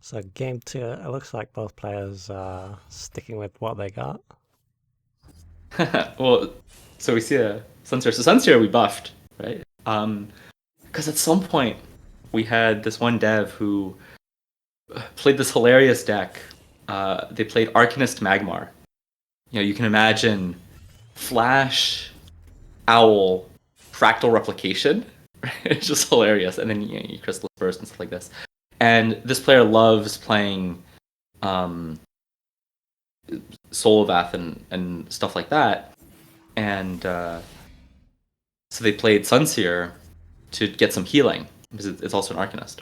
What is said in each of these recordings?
So game two, it looks like both players are sticking with what they got. Well, so we see a Sunseer. So Sunseer we buffed, right? Because at some point we had this one dev who played this hilarious deck. They played Arcanist Magmar. You can imagine Flash, Owl, Fractal Replication. It's just hilarious. And then you Crystal Burst and stuff like this. And this player loves playing um, Soul of Ath and stuff like that. And so they played Sunseer to get some healing because it's also an Arcanist.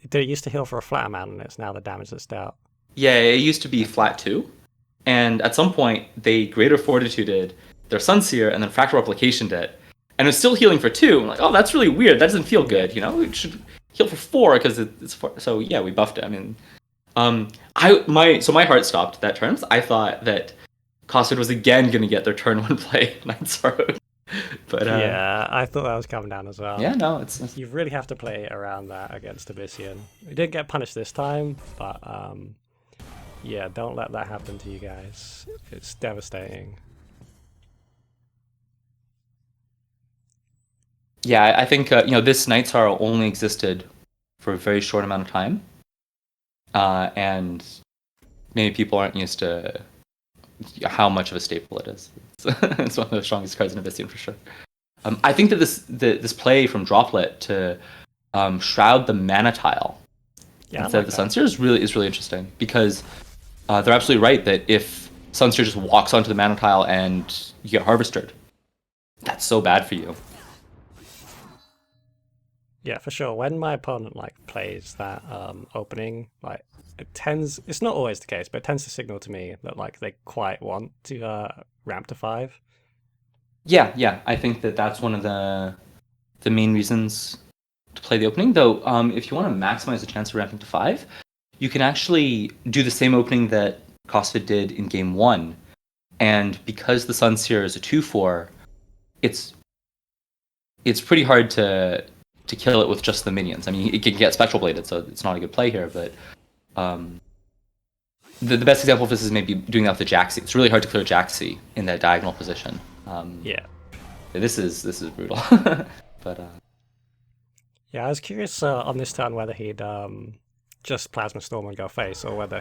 Did it used to heal for a flat amount, and it's now the damage that's dealt. Yeah, it used to be flat 2. And at some point, they Greater Fortituded their Sunseer and then Fractal Replicationed it. And it was still healing for 2. I'm like, oh, that's really weird. That doesn't feel Yeah. good. It should heal for 4 because it's 4. So yeah, we buffed it. I mean, my heart stopped at that turn. I thought that Kosvid was again going to get their turn 1 play Night Sorrow. But Yeah, I thought that was coming down as well. yeah, no, it's You really have to play around that against Abyssian. We didn't get punished this time, but yeah, don't let that happen to you guys. It's devastating. yeah. I think this Night Sorrow only existed for a very short amount of time, and maybe people aren't used to how much of a staple it is. It's one of the strongest cards in Abyssian for sure. I think that this play from Droplett to shroud the mana tile Yeah, I instead of like the that. Sunseer is really interesting because they're absolutely right that if Sunseer just walks onto the mana tile and you get harvested, that's so bad for you. Yeah, for sure. When my opponent plays that opening, it's not always the case, but it tends to signal to me that they quite want to ramp to 5. Yeah. I think that that's one of the main reasons to play the opening. Though, if you want to maximize the chance of ramping to 5, you can actually do the same opening that Kosvid did in game 1. And because the Sunseer is a 2/4, it's it's pretty hard to kill it with just the minions. I mean, it can get spectral bladed, so it's not a good play here. But um, the best example of this is maybe doing that with the Jaxi. It's really hard to clear Jaxi in that diagonal position. Yeah. This is brutal. But Yeah, I was curious on this turn whether he'd just Plasma Storm and go face, or whether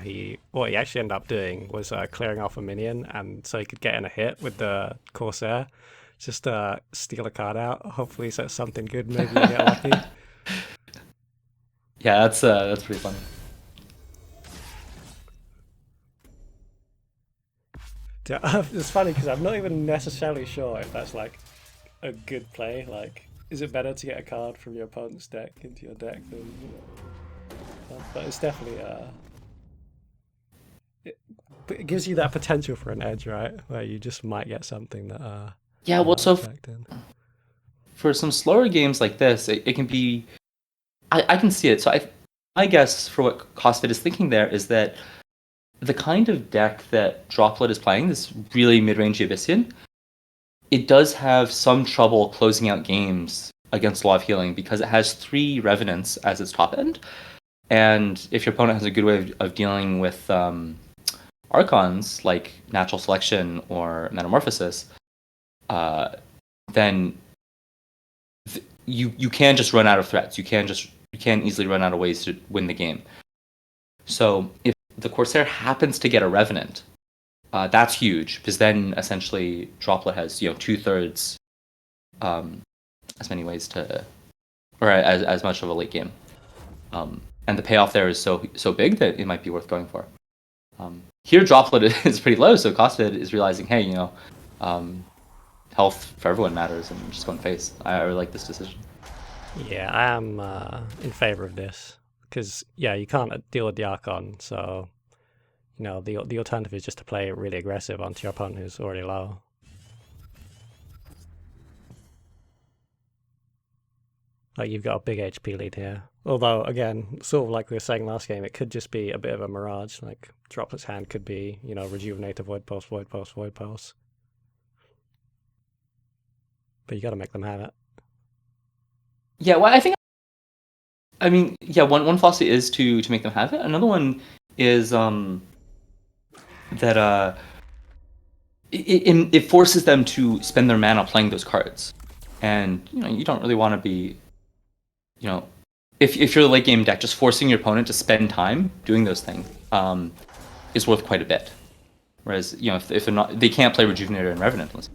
what he actually ended up doing was clearing off a minion, and so he could get in a hit with the Corsair. Just steal a card out. Hopefully, so it's something good. Maybe you get lucky. yeah, that's pretty funny. It's funny because I'm not even necessarily sure if that's a good play. Is it better to get a card from your opponent's deck into your deck than? But it's definitely it gives you that potential for an edge, right? Where you just might get something that Yeah, you're well, not so expecting. for some slower games like this, it can be. I can see it. So I guess for what Kosvid is thinking there is that the kind of deck that Droplett is playing, this really mid-range Abyssian, it does have some trouble closing out games against Law of Healing because it has 3 Revenants as its top end. And if your opponent has a good way of dealing with Archons, like Natural Selection or Metamorphosis, uh, then you can just run out of threats. You can easily run out of ways to win the game. So if the Corsair happens to get a Revenant, that's huge because then essentially Droplet has 2/3 as many ways to, or as much of a late game, and the payoff there is so big that it might be worth going for. Here Droplet is pretty low, so Kosvid is realizing, hey, um, health for everyone matters, and just going face. I really like this decision. Yeah, I am in favor of this because yeah, you can't deal with the Archon, so the alternative is just to play really aggressive onto your opponent who's already low. You've got a big HP lead here. Although again, sort of like we were saying last game, it could just be a bit of a mirage. Like Droplet's hand could be rejuvenate, void pulse, void pulse, void pulse. But you got to make them have it. Yeah, well, I think I mean, yeah, one philosophy is to make them have it. Another one is that it forces them to spend their mana playing those cards, and you don't really want to be, if you're the late game deck, just forcing your opponent to spend time doing those things is worth quite a bit. Whereas if they're not, they can't play Rejuvenator and Revenant.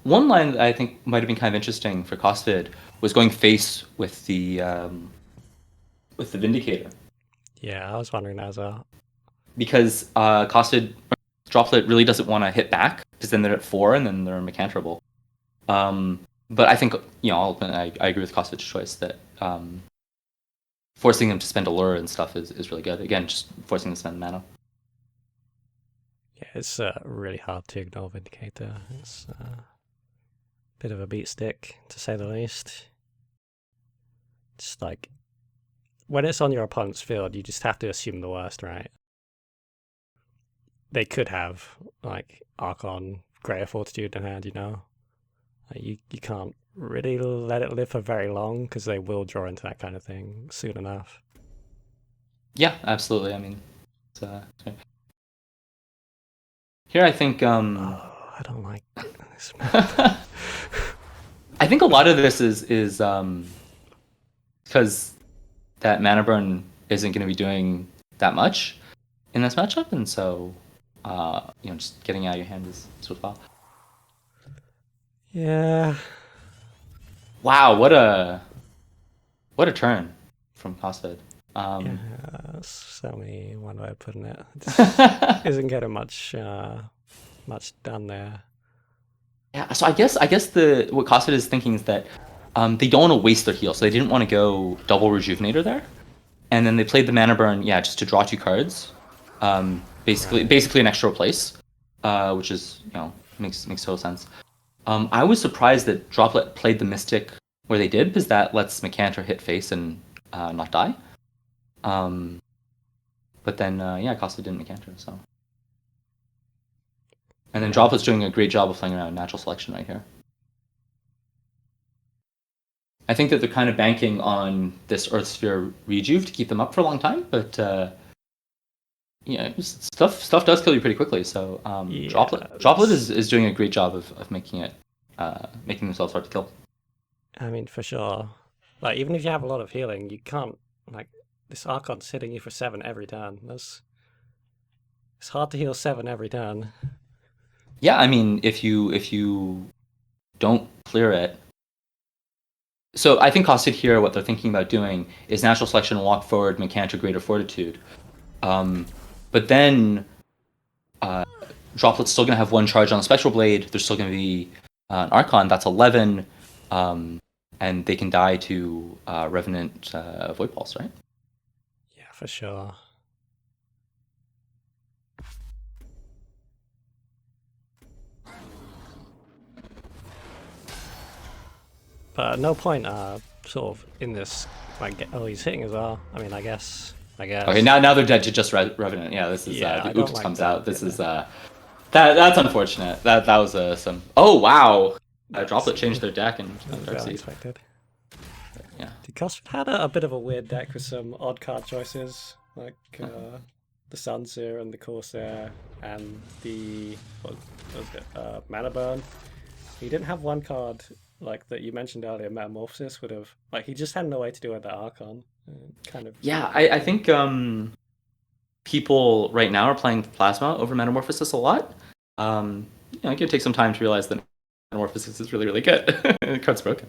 One line that I think might have been kind of interesting for Kosvid was going face with the Vindicator. Yeah, I was wondering that as well. Because Kosvid Droplett really doesn't want to hit back, because then they're at 4 and then they're Mecantrable. But I think I agree with Kosvid's choice that forcing them to spend Allure and stuff is really good. Again, just forcing them to spend mana. Yeah, it's really hard to ignore Vindicator. It's a bit of a beat stick, to say the least. Just like, when it's on your opponent's field, you just have to assume the worst, right? They could have, like, Archon, Greater Fortitude in hand, Like, you can't really let it live for very long, because they will draw into that kind of thing soon enough. Yeah, absolutely. I mean, here I think... I don't like this. I think a lot of this is because that mana burn isn't going to be doing that much in this matchup, and so just getting out of your hand is worthwhile. Yeah. Wow, what a turn from Kosvid. Yeah, so many, one way of putting it. Just isn't getting much done there. Yeah, so I guess what Kosvid is thinking is that they don't want to waste their heal, so they didn't want to go double Rejuvenator there, and then they played the mana burn, just to draw 2 cards, basically an extra place, which is makes total sense. I was surprised that Droplett played the Mystic where they did, because that lets Mecantor hit face and not die. But then Kosvid didn't Mecantor, so. And then Droplett's doing a great job of playing around natural selection right here. I think that they're kind of banking on this Earth Sphere Rejuve to keep them up for a long time, but stuff does kill you pretty quickly. So Droplett is doing a great job of making themselves hard to kill. I mean, for sure. Like, even if you have a lot of healing, you can't, like, this Archon's hitting you for 7 every turn. It's hard to heal 7 every turn. Yeah, I mean, if you don't clear it. So I think Kosvid here, what they're thinking about doing is natural selection, walk forward, Mecantor, Greater Fortitude. But then Droplet's still going to have 1 charge on the Spectral Blade. There's still going to be an Archon, that's 11. And they can die to Revenant Void Pulse, right? Yeah, for sure. But at no point, sort of in this, like, he's hitting as well. I mean, I guess. Okay, now they're dead to just Revenant. Yeah, this is the oops like comes out. This is that's unfortunate. That was some. Oh wow, Droplett changed their deck and very unexpected. Yeah, Kosvid had a bit of a weird deck with some odd card choices, like the Sunseer and the Corsair and the Mana Burn. He didn't have one card like that you mentioned earlier. Metamorphosis would have, like, he just had no way to do it with the Archon. Kind of. Yeah, I think people right now are playing Plasma over Metamorphosis a lot. It can take some time to realize that Metamorphosis is really, really good. The card's broken.